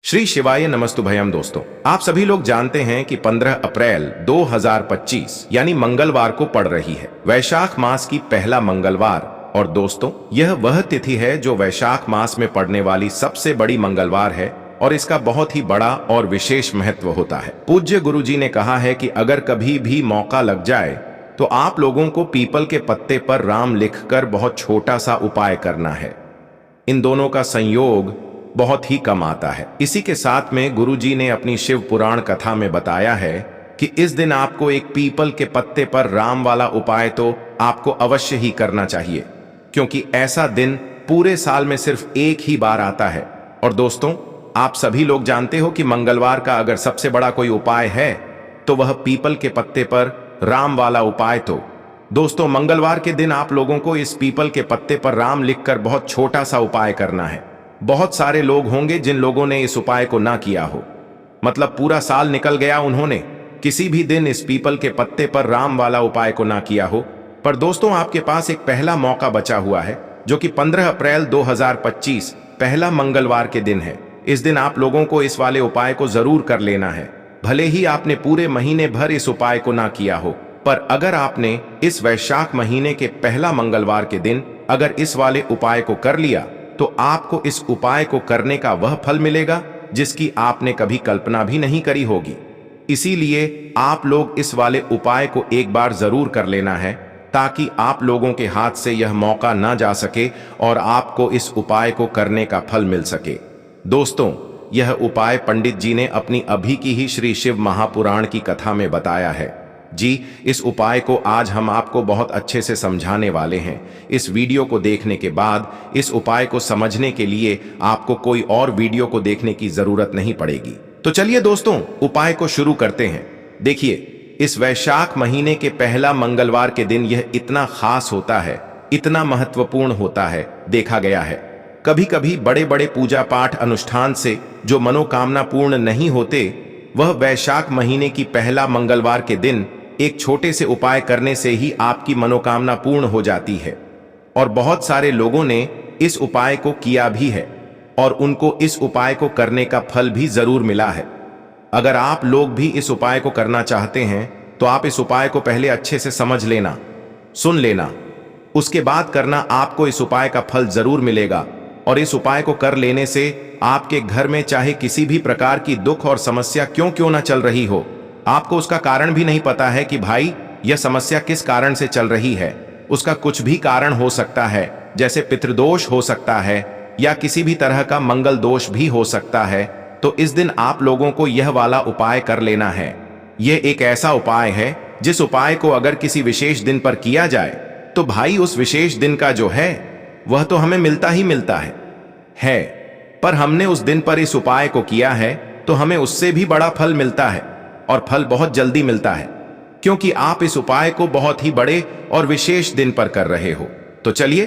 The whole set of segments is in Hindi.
श्री शिवाय नमस्तुभयम। दोस्तों, आप सभी लोग जानते हैं कि 15 अप्रैल 2025 यानी मंगलवार को पड़ रही है वैशाख मास की पहला मंगलवार। और दोस्तों, यह वह तिथि है जो वैशाख मास में पड़ने वाली सबसे बड़ी मंगलवार है और इसका बहुत ही बड़ा और विशेष महत्व होता है। पूज्य गुरुजी ने कहा है कि अगर कभी भी मौका लग जाए तो आप लोगों को पीपल के पत्ते पर राम लिखकर बहुत छोटा सा उपाय करना है। इन दोनों का संयोग बहुत ही कम आता है। इसी के साथ में गुरुजी ने अपनी शिव पुराण कथा में बताया है कि इस दिन आपको एक पीपल के पत्ते पर राम वाला उपाय तो आपको अवश्य ही करना चाहिए, क्योंकि ऐसा दिन पूरे साल में सिर्फ एक ही बार आता है। और दोस्तों, आप सभी लोग जानते हो कि मंगलवार का अगर सबसे बड़ा कोई उपाय है तो वह पीपल के पत्ते पर राम वाला उपाय। तो दोस्तों, मंगलवार के दिन आप लोगों को इस पीपल के पत्ते पर राम लिखकर बहुत छोटा सा उपाय करना है। बहुत सारे लोग होंगे जिन लोगों ने इस उपाय को ना किया हो, मतलब पूरा साल निकल गया, उन्होंने किसी भी दिन इस पीपल के पत्ते पर राम वाला उपाय को ना किया हो। पर दोस्तों, आपके पास एक पहला मौका बचा हुआ है, जो कि 15 अप्रैल 2025 पहला मंगलवार के दिन है। इस दिन आप लोगों को इस वाले उपाय को जरूर कर लेना है। भले ही आपने पूरे महीने भर इस उपाय को ना किया हो, पर अगर आपने इस वैशाख महीने के पहला मंगलवार के दिन अगर इस वाले उपाय को कर लिया तो आपको इस उपाय को करने का वह फल मिलेगा जिसकी आपने कभी कल्पना भी नहीं करी होगी। इसीलिए आप लोग इस वाले उपाय को एक बार जरूर कर लेना है, ताकि आप लोगों के हाथ से यह मौका ना जा सके और आपको इस उपाय को करने का फल मिल सके। दोस्तों, यह उपाय पंडित जी ने अपनी अभी की ही श्री शिव महापुराण की कथा में बताया है। जी, इस उपाय को आज हम आपको बहुत अच्छे से समझाने वाले हैं। इस वीडियो को देखने के बाद इस उपाय को समझने के लिए आपको कोई और वीडियो को देखने की जरूरत नहीं पड़ेगी। तो चलिए दोस्तों, उपाय को शुरू करते हैं। देखिए, इस वैशाख महीने के पहला मंगलवार के दिन यह इतना खास होता है, इतना महत्वपूर्ण होता है। देखा गया है कभी कभी बड़े बड़े पूजा पाठ अनुष्ठान से जो मनोकामना पूर्ण नहीं होते, वह वैशाख महीने की पहला मंगलवार के दिन एक छोटे से उपाय करने से ही आपकी मनोकामना पूर्ण हो जाती है। और बहुत सारे लोगों ने इस उपाय को किया भी है और उनको इस उपाय को करने का फल भी जरूर मिला है। अगर आप लोग भी इस उपाय को करना चाहते हैं तो आप इस उपाय को पहले अच्छे से समझ लेना, सुन लेना, उसके बाद करना। आपको इस उपाय का फल जरूर मिलेगा। और इस उपाय को कर लेने से आपके घर में चाहे किसी भी प्रकार की दुख और समस्या क्यों ना चल रही हो, आपको उसका कारण भी नहीं पता है कि भाई यह समस्या किस कारण से चल रही है। उसका कुछ भी कारण हो सकता है, जैसे पितृदोष हो सकता है या किसी भी तरह का मंगल दोष भी हो सकता है। तो इस दिन आप लोगों को यह वाला उपाय कर लेना है। यह एक ऐसा उपाय है जिस उपाय को अगर किसी विशेष दिन पर किया जाए तो भाई उस विशेष दिन का जो है वह तो हमें मिलता ही मिलता है। पर हमने उस दिन पर इस उपाय को किया है तो हमें उससे भी बड़ा फल मिलता है, और फल बहुत जल्दी मिलता है, क्योंकि आप इस उपाय को बहुत ही बड़े और विशेष दिन पर कर रहे हो। तो चलिए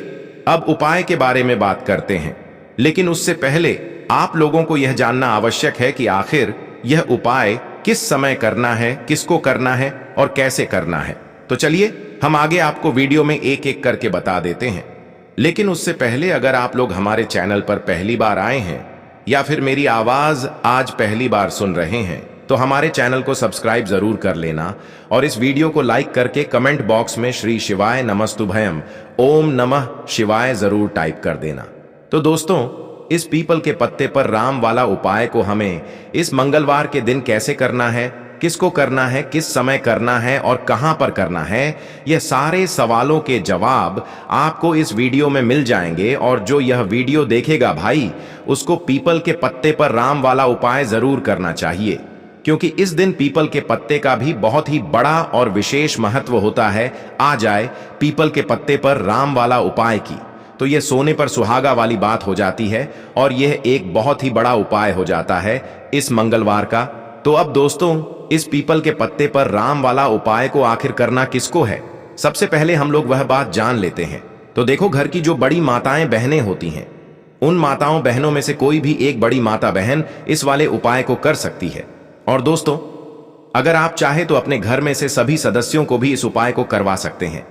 अब उपाय के बारे में बात करते हैं। लेकिन उससे पहले आप लोगों को यह जानना आवश्यक है कि आखिर यह उपाय किस समय करना है, किसको करना है और कैसे करना है। तो चलिए हम आगे आपको वीडियो में एक एक करके बता देते हैं। लेकिन उससे पहले अगर आप लोग हमारे चैनल पर पहली बार आए हैं या फिर मेरी आवाज आज पहली बार सुन रहे हैं तो हमारे चैनल को सब्सक्राइब जरूर कर लेना और इस वीडियो को लाइक करके कमेंट बॉक्स में श्री शिवाय नमस्तुभयम ओम नमः शिवाय जरूर टाइप कर देना। तो दोस्तों, इस पीपल के पत्ते पर राम वाला उपाय को हमें इस मंगलवार के दिन कैसे करना है, किसको करना है, किस समय करना है और कहां पर करना है, यह सारे सवालों के जवाब आपको इस वीडियो में मिल जाएंगे। और जो यह वीडियो देखेगा भाई, उसको पीपल के पत्ते पर राम वाला उपाय जरूर करना चाहिए, क्योंकि इस दिन पीपल के पत्ते का भी बहुत ही बड़ा और विशेष महत्व होता है। आ जाए पीपल के पत्ते पर राम वाला उपाय की तो यह सोने पर सुहागा वाली बात हो जाती है और यह एक बहुत ही बड़ा उपाय हो जाता है इस मंगलवार का। तो अब दोस्तों, इस पीपल के पत्ते पर राम वाला उपाय को आखिर करना किसको है, सबसे पहले हम लोग वह बात जान लेते हैं। तो देखो, घर की जो बड़ी माताएं बहनें होती हैं, उन माताओं बहनों में से कोई भी एक बड़ी माता बहन इस वाले उपाय को कर सकती है। और दोस्तों, अगर आप चाहे तो अपने घर में से सभी सदस्यों को भी इस उपाय को करवा सकते हैं।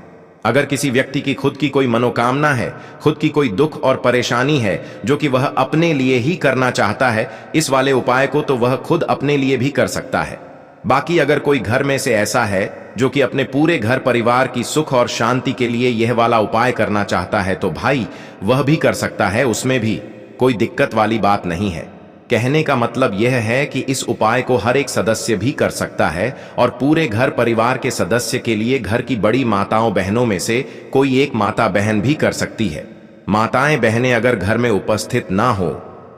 अगर किसी व्यक्ति की खुद की कोई मनोकामना है, खुद की कोई दुख और परेशानी है जो कि वह अपने लिए ही करना चाहता है, इस वाले उपाय को तो वह खुद अपने लिए भी कर सकता है। बाकी अगर कोई घर में से ऐसा है जो कि अपने पूरे घर परिवार की सुख और शांति के लिए यह वाला उपाय करना चाहता है, तो भाई वह भी कर सकता है, उसमें भी कोई दिक्कत वाली बात नहीं है। कहने का मतलब यह है कि इस उपाय को हर एक सदस्य भी कर सकता है और पूरे घर परिवार के सदस्य के लिए घर की बड़ी माताओं बहनों में से कोई एक माता बहन भी कर सकती है। माताएं बहनें अगर घर में उपस्थित ना हो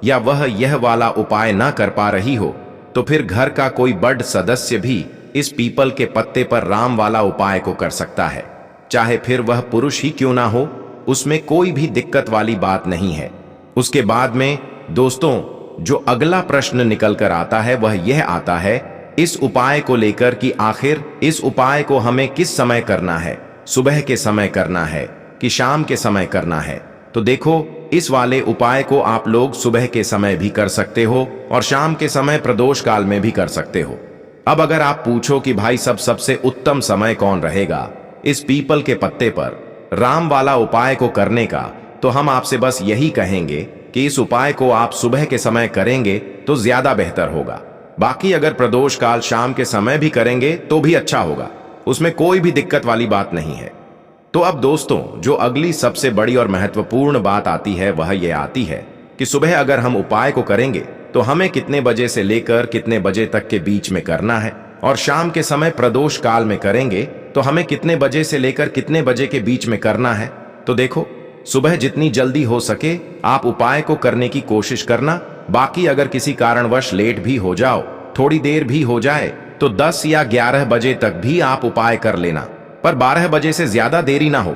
या वह यह वाला उपाय ना कर पा रही हो, तो फिर घर का कोई बड़ सदस्य भी इस पीपल के पत्ते पर राम वाला उपाय को कर सकता है, चाहे फिर वह पुरुष ही क्यों ना हो, उसमें कोई भी दिक्कत वाली बात नहीं है। उसके बाद में दोस्तों जो अगला प्रश्न निकल कर आता है वह यह आता है इस उपाय को लेकर कि आखिर इस उपाय को हमें किस समय करना है, सुबह के समय करना है कि शाम के समय करना है। तो देखो, इस वाले उपाय को आप लोग सुबह के समय भी कर सकते हो और शाम के समय प्रदोष काल में भी कर सकते हो। अब अगर आप पूछो कि भाई सबसे उत्तम समय कौन रहेगा इस पीपल के पत्ते पर राम वाला उपाय को करने का, तो हम आपसे बस यही कहेंगे कि इस उपाय को आप सुबह के समय करेंगे तो ज्यादा बेहतर होगा। बाकी अगर प्रदोष काल शाम के समय भी करेंगे तो भी अच्छा होगा, उसमें कोई भी दिक्कत वाली बात नहीं है। तो अब दोस्तों जो अगली सबसे बड़ी और महत्वपूर्ण बात आती है वह यह आती है कि सुबह अगर हम उपाय को करेंगे तो हमें कितने बजे से लेकर कितने बजे तक के बीच में करना है, और शाम के समय प्रदोष काल में करेंगे तो हमें कितने बजे से लेकर कितने बजे के बीच में करना है। तो देखो, सुबह जितनी जल्दी हो सके आप उपाय को करने की कोशिश करना। बाकी अगर किसी कारणवश लेट भी हो जाओ, थोड़ी देर भी हो जाए, तो 10 या 11 बजे तक भी आप उपाय कर लेना, पर 12 बजे से ज्यादा देरी ना हो,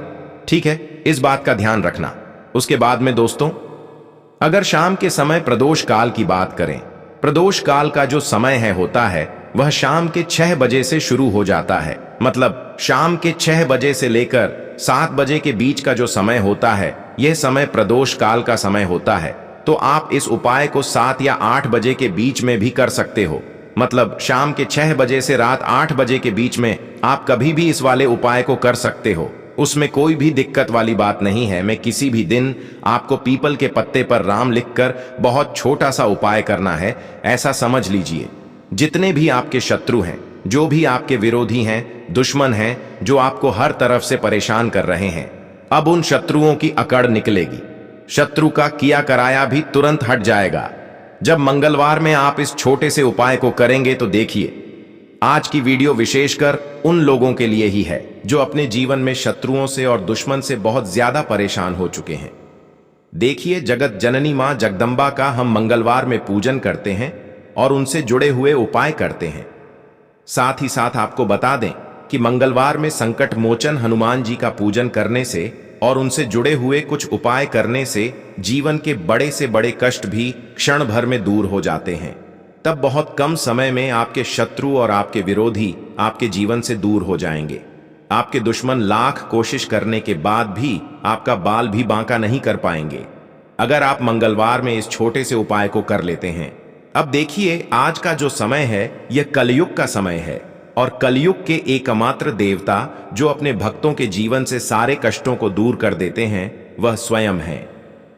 ठीक है, इस बात का ध्यान रखना। उसके बाद में दोस्तों अगर शाम के समय प्रदोष काल की बात करें, प्रदोष काल का जो समय होता है वह शाम के 6 बजे से शुरू हो जाता है। मतलब शाम के 6 बजे से लेकर 7 बजे के बीच का जो समय होता है यह समय प्रदोष काल का समय होता है। तो आप इस उपाय को 7 या 8 बजे के बीच में भी कर सकते हो। मतलब शाम के 6 बजे से रात 8 बजे के बीच में आप कभी भी इस वाले उपाय को कर सकते हो, उसमें कोई भी दिक्कत वाली बात नहीं है। मैं किसी भी दिन आपको पीपल के पत्ते पर राम लिखकर बहुत छोटा सा उपाय करना है, ऐसा समझ लीजिए। जितने भी आपके शत्रु हैं, जो भी आपके विरोधी हैं, दुश्मन हैं, जो आपको हर तरफ से परेशान कर रहे हैं, अब उन शत्रुओं की अकड़ निकलेगी। शत्रु का किया कराया भी तुरंत हट जाएगा जब मंगलवार में आप इस छोटे से उपाय को करेंगे। तो देखिए, आज की वीडियो विशेषकर उन लोगों के लिए ही है जो अपने जीवन में शत्रुओं से और दुश्मन से बहुत ज्यादा परेशान हो चुके हैं। देखिए, जगत जननी मां जगदम्बा का हम मंगलवार में पूजन करते हैं और उनसे जुड़े हुए उपाय करते हैं। साथ ही साथ आपको बता दें कि मंगलवार में संकट मोचन हनुमान जी का पूजन करने से और उनसे जुड़े हुए कुछ उपाय करने से जीवन के बड़े से बड़े कष्ट भी क्षण भर में दूर हो जाते हैं। तब बहुत कम समय में आपके शत्रु और आपके विरोधी आपके जीवन से दूर हो जाएंगे। आपके दुश्मन लाख कोशिश करने के बाद भी आपका बाल भी बांका नहीं कर पाएंगे अगर आप मंगलवार में इस छोटे से उपाय को कर लेते हैं। अब देखिए, आज का जो समय है यह कलयुग का समय है और कलयुग के एकमात्र देवता जो अपने भक्तों के जीवन से सारे कष्टों को दूर कर देते हैं वह स्वयं है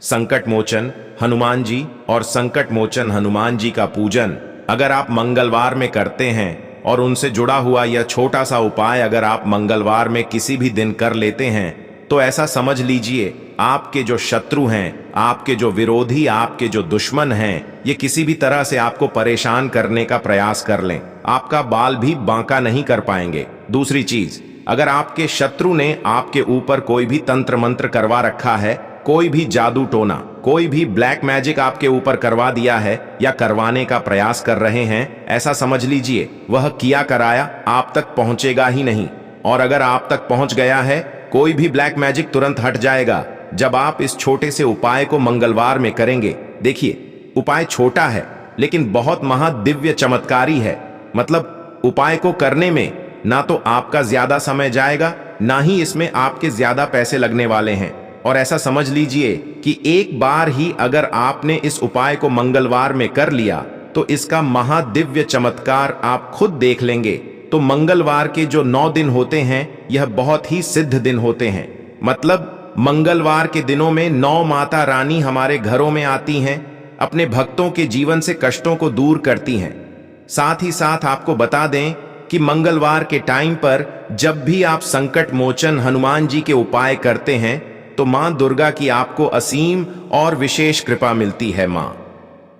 संकट मोचन हनुमान जी। और संकट मोचन हनुमान जी का पूजन अगर आप मंगलवार में करते हैं और उनसे जुड़ा हुआ यह छोटा सा उपाय अगर आप मंगलवार में किसी भी दिन कर लेते हैं, तो ऐसा समझ लीजिए आपके जो शत्रु हैं, आपके जो विरोधी, आपके जो दुश्मन हैं, ये किसी भी तरह से आपको परेशान करने का प्रयास कर लें, आपका बाल भी बांका नहीं कर पाएंगे। दूसरी चीज, अगर आपके शत्रु ने आपके ऊपर कोई भी तंत्र मंत्र करवा रखा है, कोई भी जादू टोना, कोई भी ब्लैक मैजिक आपके ऊपर करवा दिया है या करवाने का प्रयास कर रहे हैं, ऐसा समझ लीजिए वह किया कराया आप तक पहुंचेगा ही नहीं। और अगर आप तक पहुंच गया है, कोई भी ब्लैक मैजिक तुरंत हट जाएगा जब आप इस छोटे से उपाय को मंगलवार में करेंगे। देखिए, उपाय छोटा है लेकिन बहुत महादिव्य चमत्कारी है। मतलब उपाय को करने में ना तो आपका ज्यादा समय जाएगा, ना ही इसमें आपके ज्यादा पैसे लगने वाले हैं। और ऐसा समझ लीजिए कि एक बार ही अगर आपने इस उपाय को मंगलवार में कर लिया तो इसका महादिव्य चमत्कार आप खुद देख लेंगे तो मंगलवार के जो 9 दिन होते हैं यह बहुत ही सिद्ध दिन होते हैं। मतलब मंगलवार के दिनों में 9 माता रानी हमारे घरों में आती हैं, अपने भक्तों के जीवन से कष्टों को दूर करती हैं। साथ ही साथ आपको बता दें कि मंगलवार के टाइम पर जब भी आप संकट मोचन हनुमान जी के उपाय करते हैं तो मां दुर्गा की आपको असीम और विशेष कृपा मिलती है। मां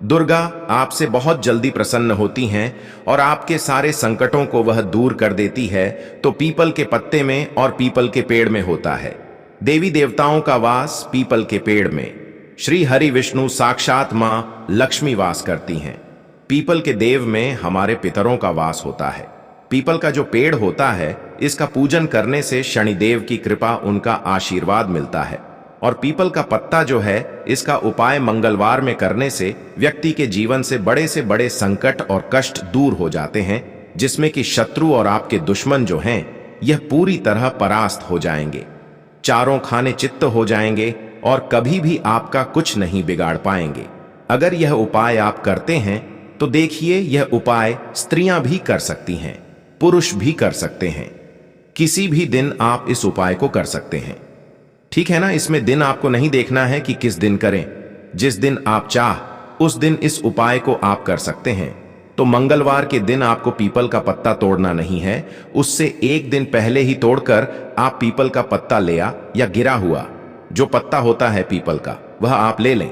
दुर्गा आपसे बहुत जल्दी प्रसन्न होती हैं और आपके सारे संकटों को वह दूर कर देती है। तो पीपल के पत्ते में और पीपल के पेड़ में होता है। देवी देवताओं का वास पीपल के पेड़ में। श्री हरि विष्णु साक्षात मां लक्ष्मी वास करती हैं। पीपल के देव में हमारे पितरों का वास होता है। पीपल का जो पेड़ होता है इसका पूजन करने से शनिदेव की कृपा, उनका आशीर्वाद मिलता है। और पीपल का पत्ता जो है इसका उपाय मंगलवार में करने से व्यक्ति के जीवन से बड़े संकट और कष्ट दूर हो जाते हैं, जिसमें कि शत्रु और आपके दुश्मन जो हैं यह पूरी तरह परास्त हो जाएंगे, चारों खाने चित्त हो जाएंगे और कभी भी आपका कुछ नहीं बिगाड़ पाएंगे। अगर यह उपाय आप करते हैं तो देखिए यह उपाय स्त्रियां भी कर सकती हैं, पुरुष भी कर सकते हैं। किसी भी दिन आप इस उपाय को कर सकते हैं, ठीक है ना। इसमें दिन आपको नहीं देखना है कि किस दिन करें, जिस दिन आप चाह उस दिन इस उपाय को आप कर सकते हैं। तो मंगलवार के दिन आपको पीपल का पत्ता तोड़ना नहीं है, उससे एक दिन पहले ही तोड़कर आप पीपल का पत्ता ले या गिरा हुआ जो पत्ता होता है पीपल का वह आप ले लें,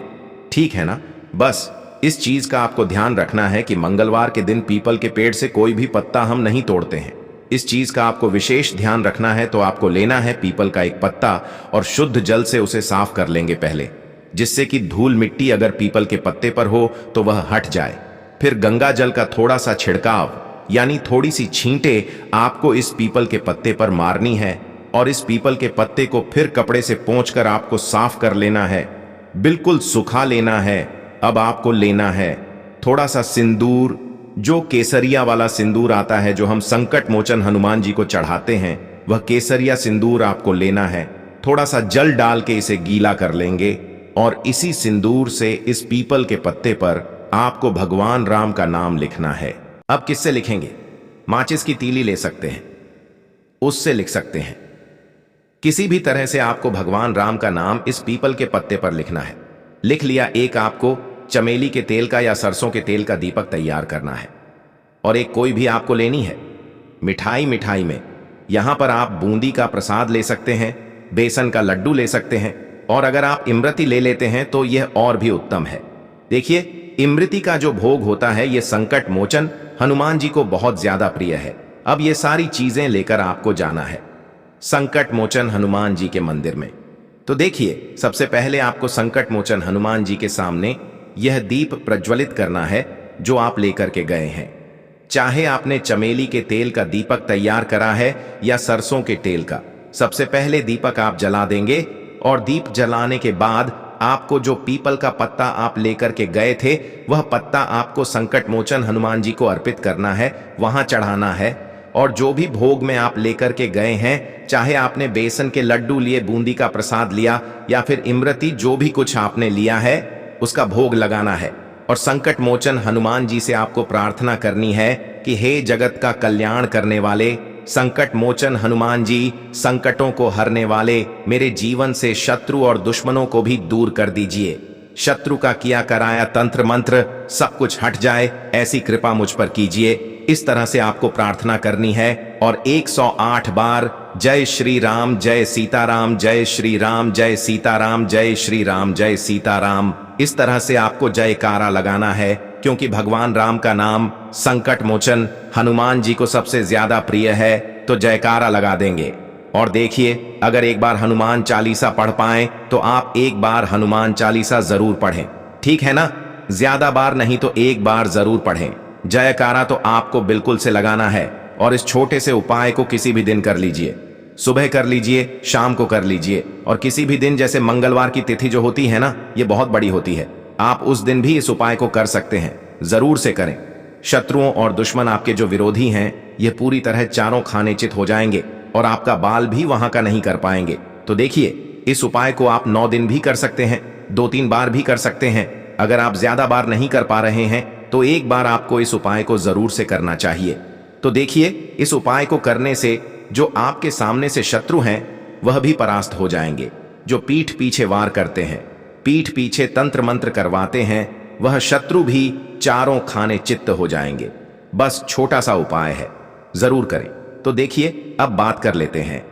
ठीक है ना। बस इस चीज का आपको ध्यान रखना है कि मंगलवार के दिन पीपल के पेड़ से कोई भी पत्ता हम नहीं तोड़ते हैं। इस चीज का आपको विशेष ध्यान रखना है। तो आपको लेना है पीपल का एक पत्ता और शुद्ध जल से उसे साफ कर लेंगे पहले, जिससे कि धूल मिट्टी अगर पीपल के पत्ते पर हो तो वह हट जाए। फिर गंगा जल का थोड़ा सा छिड़काव यानी थोड़ी सी छींटे आपको इस पीपल के पत्ते पर मारनी है और इस पीपल के पत्ते को फिर कपड़े से पोंछकर आपको साफ कर लेना है, बिल्कुल सुखा लेना है। अब आपको लेना है थोड़ा सा सिंदूर, जो केसरिया वाला सिंदूर आता है जो हम संकट मोचन हनुमान जी को चढ़ाते हैं, वह केसरिया सिंदूर आपको लेना है। थोड़ा सा जल डाल के इसे गीला कर लेंगे और इसी सिंदूर से इस पीपल के पत्ते पर आपको भगवान राम का नाम लिखना है। अब किससे लिखेंगे? माचिस की तीली ले सकते हैं, उससे लिख सकते हैं। किसी भी तरह से आपको भगवान राम का नाम इस पीपल के पत्ते पर लिखना है। लिख लिया। एक आपको चमेली के तेल का या सरसों के तेल का दीपक तैयार करना है और एक कोई भी आपको लेनी है। मिठाई में यहां पर आप बूंदी का प्रसाद ले सकते हैं, बेसन का लड्डू ले सकते हैं और अगर आप इमरती ले लेते हैं तो यह और भी उत्तम है। देखिए, इमरती का जो भोग होता है यह संकट मोचन हनुमान जी को बहुत ज्यादा प्रिय है। अब ये सारी चीजें लेकर आपको जाना है संकट मोचन हनुमान जी के मंदिर में। तो देखिए, सबसे पहले आपको संकट मोचन हनुमान जी के सामने यह दीप प्रज्वलित करना है जो आप लेकर के गए हैं। चाहे आपने चमेली के तेल का दीपक तैयार करा है या सरसों के तेल का, सबसे पहले दीपक आप जला देंगे और दीप जलाने के बाद आपको जो पीपल का पत्ता आप लेकर के गए थे वह पत्ता आपको संकट मोचन हनुमान जी को अर्पित करना है, वहां चढ़ाना है। और जो भी भोग में आप लेकर के गए हैं, चाहे आपने बेसन के लड्डू लिए, बूंदी का प्रसाद लिया या फिर इमरती, जो भी कुछ आपने लिया है उसका भोग लगाना है। और संकट मोचन हनुमान जी से आपको प्रार्थना करनी है कि हे जगत का कल्याण करने वाले संकट मोचन हनुमान जी, संकटों को हरने वाले, मेरे जीवन से शत्रु और दुश्मनों को भी दूर कर दीजिए। शत्रु का किया कराया तंत्र मंत्र सब कुछ हट जाए, ऐसी कृपा मुझ पर कीजिए। इस तरह से आपको प्रार्थना करनी है और 108 बार जय श्री राम, जय सीताराम, जय श्री राम, जय सीताराम, जय श्री राम, जय सीताराम, इस तरह से आपको जयकारा लगाना है, क्योंकि भगवान राम का नाम संकट मोचन हनुमान जी को सबसे ज्यादा प्रिय है। तो जयकारा लगा देंगे। और देखिए, अगर एक बार हनुमान चालीसा पढ़ पाए तो आप एक बार हनुमान चालीसा जरूर पढ़ें, ठीक है ना। ज्यादा बार नहीं तो एक बार जरूर पढ़ें। जयकारा तो आपको बिल्कुल से लगाना है। और इस छोटे से उपाय को किसी भी दिन कर लीजिए, सुबह कर लीजिए, शाम को कर लीजिए, और किसी भी दिन, जैसे मंगलवार की तिथि जो होती है ना, ये बहुत बड़ी होती है, आप उस दिन भी इस उपाय को कर सकते हैं। जरूर से करें। शत्रुओं और दुश्मन आपके जो विरोधी हैं ये पूरी तरह चारों खाने चित हो जाएंगे और आपका बाल भी वहां का नहीं कर पाएंगे। तो देखिए, इस उपाय को आप 9 दिन भी कर सकते हैं, 2-3 बार भी कर सकते हैं। अगर आप ज्यादा बार नहीं कर पा रहे हैं तो एक बार आपको इस उपाय को जरूर से करना चाहिए। तो तो देखिए, इस उपाय को करने से जो आपके सामने से शत्रु हैं वह भी परास्त हो जाएंगे। जो पीठ पीछे वार करते हैं, पीठ पीछे तंत्र मंत्र करवाते हैं, वह शत्रु भी चारों खाने चित्त हो जाएंगे। बस छोटा सा उपाय है, जरूर करें। तो देखिए, अब बात कर लेते हैं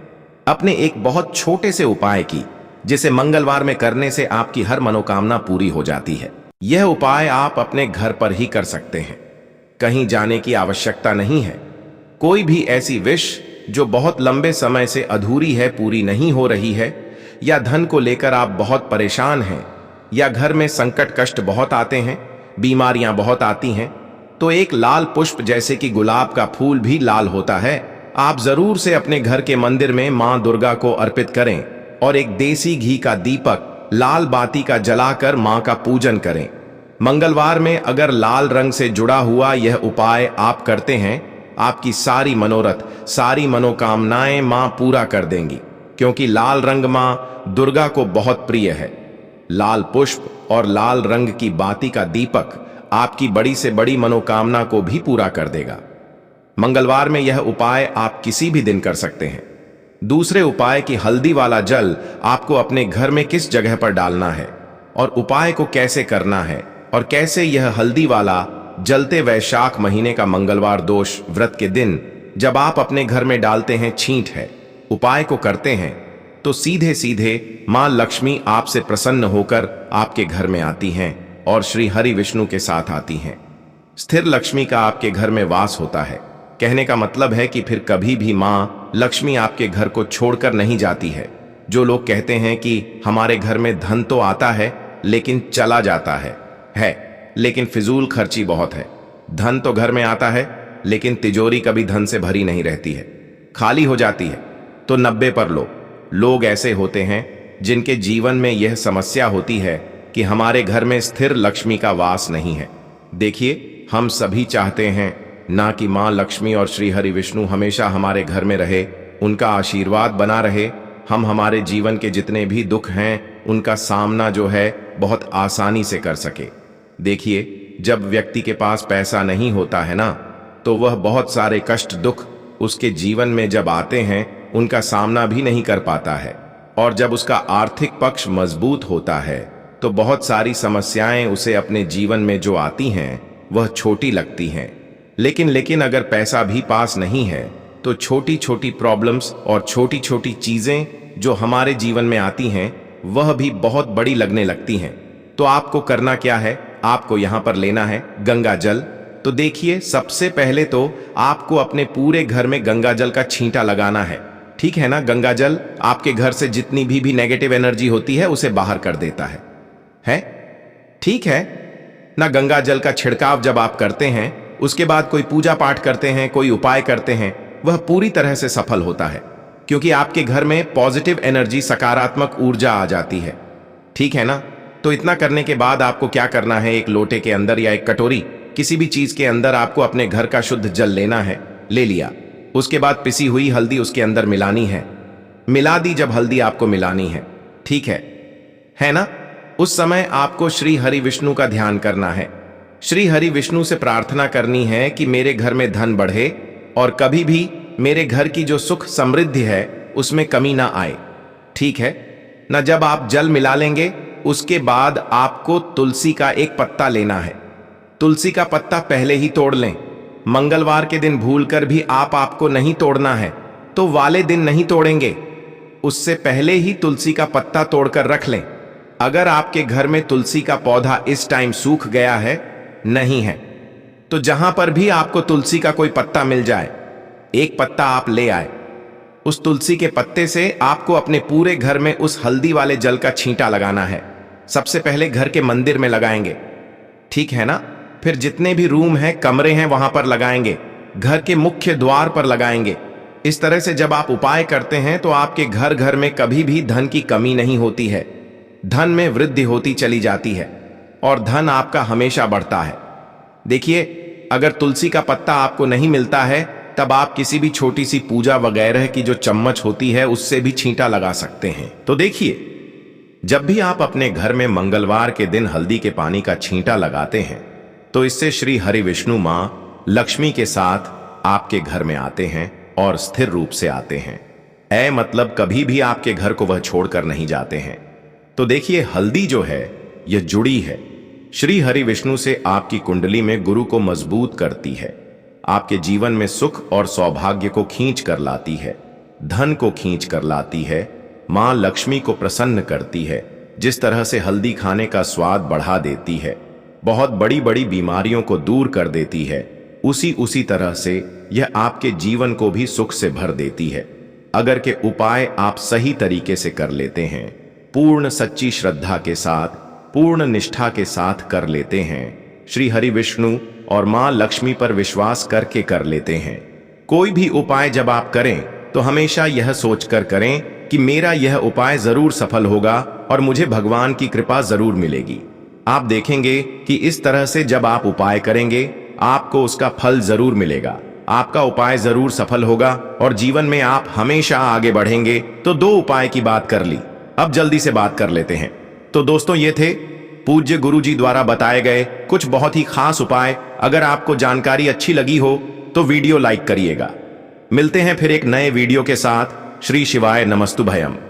अपने एक बहुत छोटे से उपाय की, जिसे मंगलवार में करने से आपकी हर मनोकामना पूरी हो जाती है। यह उपाय आप अपने घर पर ही कर सकते हैं, कहीं जाने की आवश्यकता नहीं है। कोई भी ऐसी विश जो बहुत लंबे समय से अधूरी है, पूरी नहीं हो रही है, या धन को लेकर आप बहुत परेशान हैं, या घर में संकट कष्ट बहुत आते हैं, बीमारियां बहुत आती हैं, तो एक लाल पुष्प जैसे कि गुलाब का फूल भी लाल होता है, आप जरूर से अपने घर के मंदिर में मां दुर्गा को अर्पित करें और एक देसी घी का दीपक लाल बाती का जलाकर मां का पूजन करें। मंगलवार में अगर लाल रंग से जुड़ा हुआ यह उपाय आप करते हैं, आपकी सारी मनोरथ, सारी मनोकामनाएं मां पूरा कर देंगी, क्योंकि लाल रंग मां दुर्गा को बहुत प्रिय है। लाल पुष्प और लाल रंग की बाती का दीपक आपकी बड़ी से बड़ी मनोकामना को भी पूरा कर देगा। मंगलवार में यह उपाय आप किसी भी दिन कर सकते हैं। दूसरे उपाय की हल्दी वाला जल आपको अपने घर में किस जगह पर डालना है और उपाय को कैसे करना है, और कैसे यह हल्दी वाला जलते वैशाख महीने का मंगलवार दोष व्रत के दिन जब आप अपने घर में डालते हैं, छींट है, उपाय को करते हैं, तो सीधे सीधे मां लक्ष्मी आपसे प्रसन्न होकर आपके घर में आती हैं और श्री हरि विष्णु के साथ आती हैं। स्थिर लक्ष्मी का आपके घर में वास होता है। कहने का मतलब है कि फिर कभी भी मां लक्ष्मी आपके घर को छोड़कर नहीं जाती है। जो लोग कहते हैं कि हमारे घर में धन तो आता है लेकिन चला जाता है, लेकिन फिजूल खर्ची बहुत है। धन तो घर में आता है लेकिन तिजोरी कभी धन से भरी नहीं रहती है, खाली हो जाती है। तो 90 पर लोग ऐसे होते हैं जिनके जीवन में यह समस्या होती है कि हमारे घर में स्थिर लक्ष्मी का वास नहीं है। देखिए, हम सभी चाहते हैं ना कि मां लक्ष्मी और श्री हरि विष्णु हमेशा हमारे घर में रहे, उनका आशीर्वाद बना रहे, हम हमारे जीवन के जितने भी दुख हैं उनका सामना जो है बहुत आसानी से कर सके। देखिए, जब व्यक्ति के पास पैसा नहीं होता है ना, तो वह बहुत सारे कष्ट दुख उसके जीवन में जब आते हैं उनका सामना भी नहीं कर पाता है, और जब उसका आर्थिक पक्ष मजबूत होता है तो बहुत सारी समस्याएं उसे अपने जीवन में जो आती हैं वह छोटी लगती हैं। लेकिन अगर पैसा भी पास नहीं है तो छोटी छोटी प्रॉब्लम्स और छोटी छोटी चीजें जो हमारे जीवन में आती हैं वह भी बहुत बड़ी लगने लगती हैं। तो आपको करना क्या है, आपको यहां पर लेना है गंगा जल। तो देखिए, सबसे पहले तो आपको अपने पूरे घर में गंगा जल का छींटा लगाना है, ठीक है ना। गंगा जल आपके घर से जितनी भी नेगेटिव एनर्जी होती है उसे बाहर कर देता है, ठीक है ना। गंगा जल का छिड़काव जब आप करते हैं, उसके बाद कोई पूजा पाठ करते हैं, कोई उपाय करते हैं, वह पूरी तरह से सफल होता है, क्योंकि आपके घर में पॉजिटिव एनर्जी, सकारात्मक ऊर्जा आ जाती है, ठीक है ना। तो इतना करने के बाद आपको क्या करना है, एक लोटे के अंदर या एक कटोरी, किसी भी चीज के अंदर आपको अपने घर का शुद्ध जल लेना है। ले लिया, उसके बाद पिसी हुई हल्दी उसके अंदर मिलानी है। मिला दी जब हल्दी आपको मिलानी है, ठीक है ना। उस समय आपको श्री हरि विष्णु का ध्यान करना है। श्री हरि विष्णु से प्रार्थना करनी है कि मेरे घर में धन बढ़े और कभी भी मेरे घर की जो सुख समृद्धि है उसमें कमी ना आए, ठीक है ना। जब आप जल मिला लेंगे, उसके बाद आपको तुलसी का एक पत्ता लेना है। तुलसी का पत्ता पहले ही तोड़ लें। मंगलवार के दिन भूलकर भी आपको नहीं तोड़ना है तो वाले दिन नहीं तोड़ेंगे, उससे पहले ही तुलसी का पत्ता तोड़कर रख लें। अगर आपके घर में तुलसी का पौधा इस टाइम सूख गया है, नहीं है, तो जहां पर भी आपको तुलसी का कोई पत्ता मिल जाए, एक पत्ता आप ले आए। उस तुलसी के पत्ते से आपको अपने पूरे घर में उस हल्दी वाले जल का छींटा लगाना है। सबसे पहले घर के मंदिर में लगाएंगे, ठीक है ना। फिर जितने भी रूम हैं, कमरे हैं, वहां पर लगाएंगे। घर के मुख्य द्वार पर लगाएंगे। इस तरह से जब आप उपाय करते हैं तो आपके घर घर में कभी भी धन की कमी नहीं होती है, धन में वृद्धि होती चली जाती है और धन आपका हमेशा बढ़ता है। देखिए, अगर तुलसी का पत्ता आपको नहीं मिलता है, तब आप किसी भी छोटी सी पूजा वगैरह की जो चम्मच होती है उससे भी छींटा लगा सकते हैं। तो देखिए, जब भी आप अपने घर में मंगलवार के दिन हल्दी के पानी का छींटा लगाते हैं तो इससे श्री हरि विष्णु मां लक्ष्मी के साथ आपके घर में आते हैं और स्थिर रूप से आते हैं। ऐ मतलब कभी भी आपके घर को वह छोड़कर नहीं जाते हैं। तो देखिए, हल्दी जो है यह जुड़ी है श्री हरि विष्णु से। आपकी कुंडली में गुरु को मजबूत करती है, आपके जीवन में सुख और सौभाग्य को खींच कर लाती है, धन को खींच कर लाती है, मां लक्ष्मी को प्रसन्न करती है। जिस तरह से हल्दी खाने का स्वाद बढ़ा देती है, बहुत बड़ी बड़ी बीमारियों को दूर कर देती है, उसी तरह से यह आपके जीवन को भी सुख से भर देती है। अगर के उपाय आप सही तरीके से कर लेते हैं, पूर्ण सच्ची श्रद्धा के साथ, पूर्ण निष्ठा के साथ कर लेते हैं, श्री हरि विष्णु और मां लक्ष्मी पर विश्वास करके कर लेते हैं। कोई भी उपाय जब आप करें तो हमेशा यह सोचकर करें कि मेरा यह उपाय जरूर सफल होगा और मुझे भगवान की कृपा जरूर मिलेगी। आप देखेंगे कि इस तरह से जब आप उपाय करेंगे आपको उसका फल जरूर मिलेगा, आपका उपाय जरूर सफल होगा और जीवन में आप हमेशा आगे बढ़ेंगे। तो 2 उपाय की बात कर ली, अब जल्दी से बात कर लेते हैं। तो दोस्तों, ये थे पूज्य गुरुजी द्वारा बताए गए कुछ बहुत ही खास उपाय। अगर आपको जानकारी अच्छी लगी हो तो वीडियो लाइक करिएगा। मिलते हैं फिर एक नए वीडियो के साथ। श्री शिवाय नमस्तुभयम।